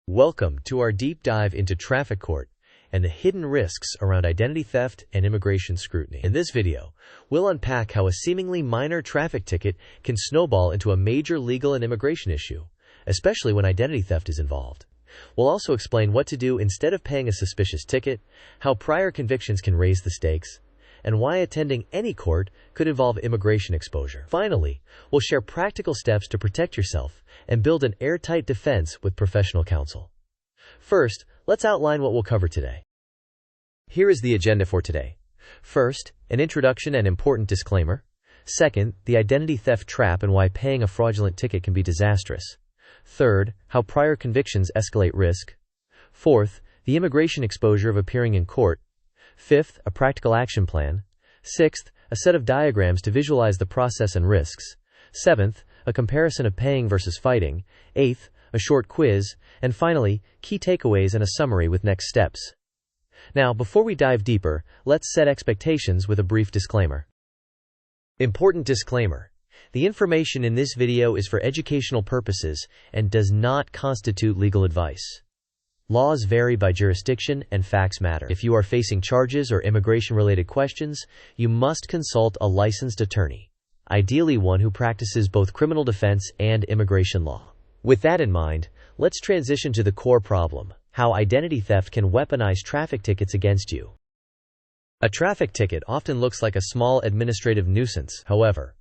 Welcome to our deep dive into traffic court and the hidden risks around identity theft and immigration scrutiny. In this video, we'll unpack how a seemingly minor traffic ticket can snowball into a major legal and immigration issue, especially when identity theft is involved. We'll also explain what to do instead of paying a suspicious ticket, how prior convictions can raise the stakes, and why attending any court could involve immigration exposure. Finally, we'll share practical steps to protect yourself and build an airtight defense with professional counsel. First, let's outline what we'll cover today. Here is the agenda for today. First, an introduction and important disclaimer. Second, the identity theft trap and why paying a fraudulent ticket can be disastrous. Third, how prior convictions escalate risk. Fourth, the immigration exposure of appearing in court. Fifth, a practical action plan. Sixth, a set of diagrams to visualize the process and risks. Seventh, a comparison of paying versus fighting. Eighth, a short quiz. And finally, key takeaways and a summary with next steps. Now, before we dive deeper, let's set expectations with a brief disclaimer. Important disclaimer. The information in this video is for educational purposes and does not constitute legal advice. Laws vary by jurisdiction and facts matter. If you are facing charges or immigration-related questions, you must consult a licensed attorney, ideally one who practices both criminal defense and immigration law. With that in mind, let's transition to the core problem: how identity theft can weaponize traffic tickets against you. A traffic ticket often looks like a small administrative nuisance. However,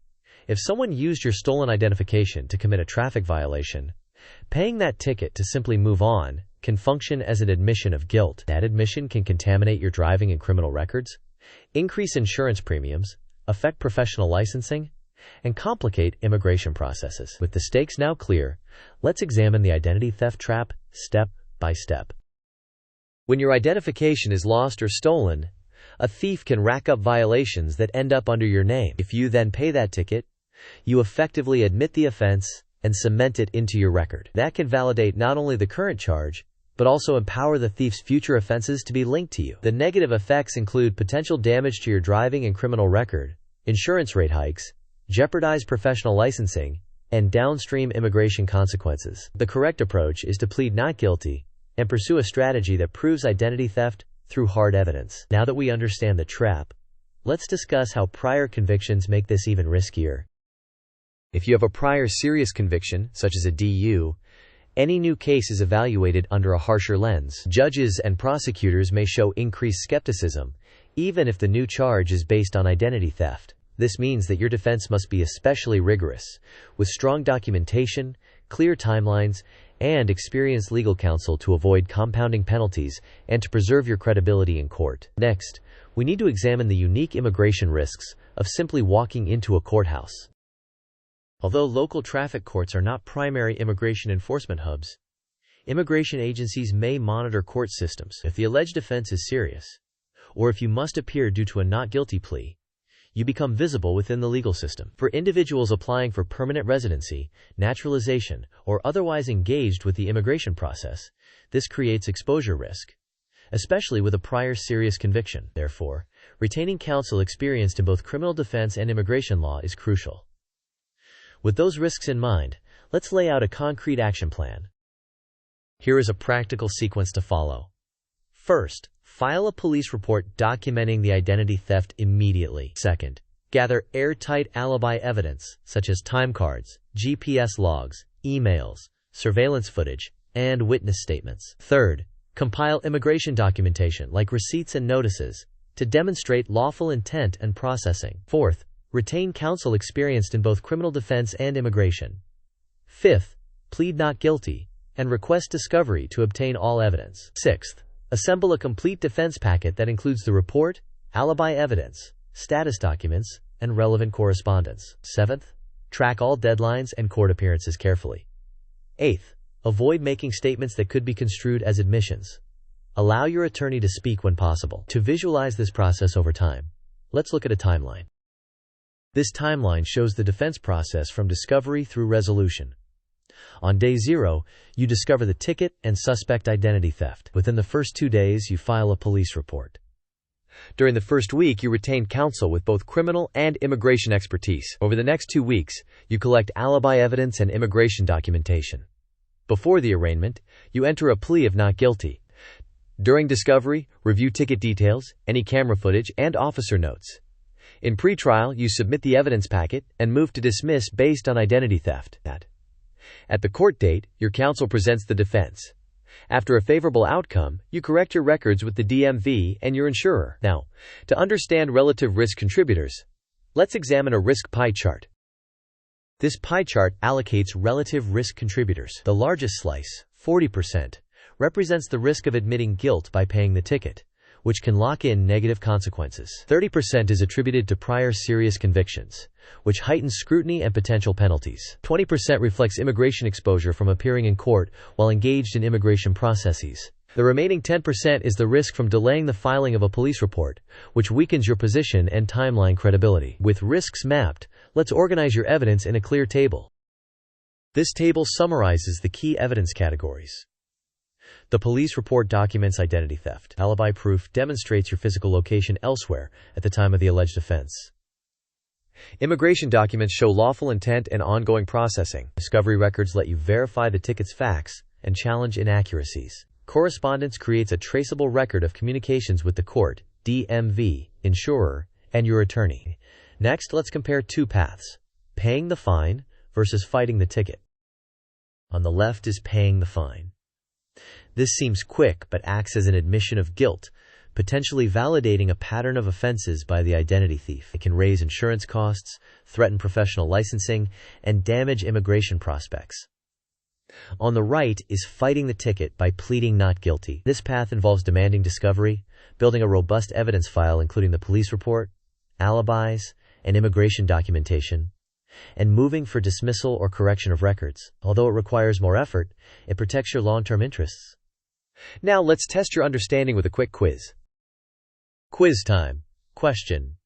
if someone used your stolen identification to commit a traffic violation, paying that ticket to simply move on can function as an admission of guilt. That admission can contaminate your driving and criminal records, increase insurance premiums, affect professional licensing, and complicate immigration processes. With the stakes now clear, let's examine the identity theft trap step by step. When your identification is lost or stolen, a thief can rack up violations that end up under your name. If you then pay that ticket, you effectively admit the offense and cement it into your record. That can validate not only the current charge, but also empower the thief's future offenses to be linked to you. The negative effects include potential damage to your driving and criminal record, insurance rate hikes, jeopardized professional licensing, and downstream immigration consequences. The correct approach is to plead not guilty and pursue a strategy that proves identity theft through hard evidence. Now that we understand the trap, let's discuss how prior convictions make this even riskier. If you have a prior serious conviction, such as a DU, any new case is evaluated under a harsher lens. Judges and prosecutors may show increased skepticism, even if the new charge is based on identity theft. This means that your defense must be especially rigorous, with strong documentation, clear timelines, and experienced legal counsel to avoid compounding penalties and to preserve your credibility in court. Next, we need to examine the unique immigration risks of simply walking into a courthouse. Although local traffic courts are not primary immigration enforcement hubs, immigration agencies may monitor court systems. If the alleged offense is serious, or if you must appear due to a not guilty plea, you become visible within the legal system. For individuals applying for permanent residency, naturalization, or otherwise engaged with the immigration process, this creates exposure risk, especially with a prior serious conviction. Therefore, retaining counsel experienced in both criminal defense and immigration law is crucial. With those risks in mind, let's lay out a concrete action plan. Here is a practical sequence to follow. First, file a police report documenting the identity theft immediately. Second, gather airtight alibi evidence, such as time cards, GPS logs, emails, surveillance footage, and witness statements. Third, compile immigration documentation like receipts and notices to demonstrate lawful intent and processing. Fourth, retain counsel experienced in both criminal defense and immigration. Fifth, plead not guilty and request discovery to obtain all evidence. Sixth, assemble a complete defense packet that includes the report, alibi evidence, status documents, and relevant correspondence. Seventh, track all deadlines and court appearances carefully. Eighth, avoid making statements that could be construed as admissions. Allow your attorney to speak when possible. To visualize this process over time, let's look at a timeline. This timeline shows the defense process from discovery through resolution. On day 0, you discover the ticket and suspect identity theft. Within the first 2 days, you file a police report. During the first week, you retain counsel with both criminal and immigration expertise. Over the next 2 weeks, you collect alibi evidence and immigration documentation. Before the arraignment, you enter a plea of not guilty. During discovery, review ticket details, any camera footage, and officer notes. In pretrial, you submit the evidence packet and move to dismiss based on identity theft. At the court date, your counsel presents the defense. After a favorable outcome, you correct your records with the DMV and your insurer. Now, to understand relative risk contributors, let's examine a risk pie chart. This pie chart allocates relative risk contributors. The largest slice, 40%, represents the risk of admitting guilt by paying the ticket, which can lock in negative consequences. 30% is attributed to prior serious convictions, which heightens scrutiny and potential penalties. 20% reflects immigration exposure from appearing in court while engaged in immigration processes. The remaining 10% is the risk from delaying the filing of a police report, which weakens your position and timeline credibility. With risks mapped, let's organize your evidence in a clear table. This table summarizes the key evidence categories. The police report documents identity theft. Alibi proof demonstrates your physical location elsewhere at the time of the alleged offense. Immigration documents show lawful intent and ongoing processing. Discovery records let you verify the ticket's facts and challenge inaccuracies. Correspondence creates a traceable record of communications with the court, DMV, insurer, and your attorney. Next, let's compare two paths: paying the fine versus fighting the ticket. On the left is paying the fine. This seems quick but acts as an admission of guilt, potentially validating a pattern of offenses by the identity thief. It can raise insurance costs, threaten professional licensing, and damage immigration prospects. On the right is fighting the ticket by pleading not guilty. This path involves demanding discovery, building a robust evidence file including the police report, alibis, and immigration documentation, and moving for dismissal or correction of records. Although it requires more effort, it protects your long-term interests. Now let's test your understanding with a quick quiz. Quiz time. Question: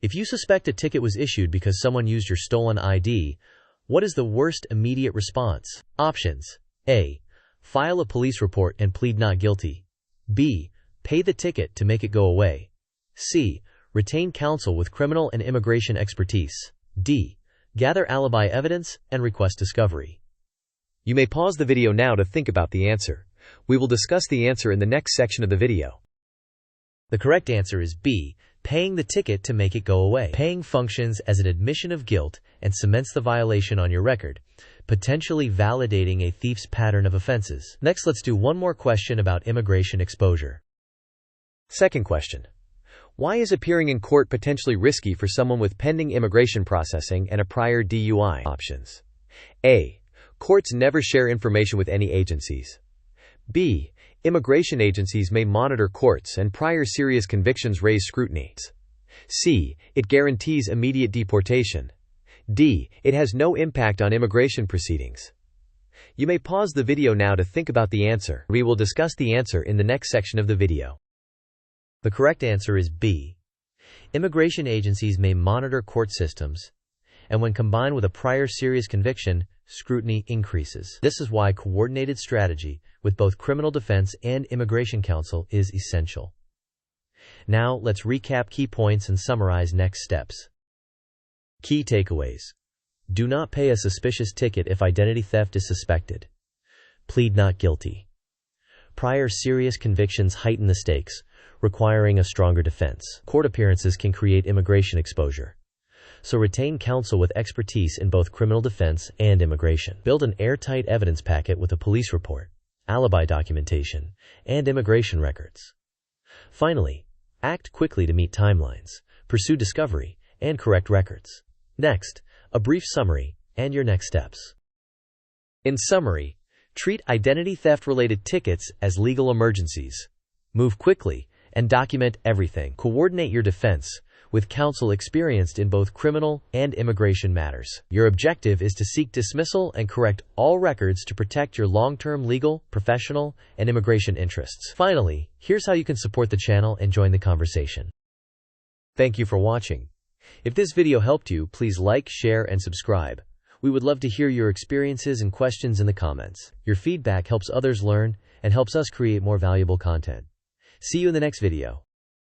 if you suspect a ticket was issued because someone used your stolen ID, what is the worst immediate response? Options: A. File a police report and plead not guilty. B. Pay the ticket to make it go away. C. Retain counsel with criminal and immigration expertise. D. Gather alibi evidence and request discovery. You may pause the video now to think about the answer. We will discuss the answer in the next section of the video. The correct answer is B. Paying the ticket to make it go away. Paying functions as an admission of guilt and cements the violation on your record, potentially validating a thief's pattern of offenses. Next, let's do one more question about immigration exposure. Second question: why is appearing in court potentially risky for someone with pending immigration processing and a prior DUI? Options: A. Courts never share information with any agencies. B. Immigration agencies may monitor courts and prior serious convictions raise scrutiny. C. It guarantees immediate deportation. D. It has no impact on immigration proceedings. You may pause the video now to think about the answer. We will discuss the answer in the next section of the video. The correct answer is B. Immigration agencies may monitor court systems, and when combined with a prior serious conviction, scrutiny increases. This is why coordinated strategy with both criminal defense and immigration counsel is essential. Now, let's recap key points and summarize next steps. Key takeaways: do not pay a suspicious ticket if identity theft is suspected. Plead not guilty. Prior serious convictions heighten the stakes, requiring a stronger defense. Court appearances can create immigration exposure, so retain counsel with expertise in both criminal defense and immigration. Build an airtight evidence packet with a police report, alibi documentation, and immigration records. Finally, act quickly to meet timelines, pursue discovery, and correct records. Next, a brief summary and your next steps. In summary, treat identity theft-related tickets as legal emergencies. Move quickly and document everything. Coordinate your defense with counsel experienced in both criminal and immigration matters. Your objective is to seek dismissal and correct all records to protect your long-term legal, professional, and immigration interests. Finally, here's how you can support the channel and join the conversation. Thank you for watching. If this video helped you, please like, share, and subscribe. We would love to hear your experiences and questions in the comments. Your feedback helps others learn and helps us create more valuable content. See you in the next video.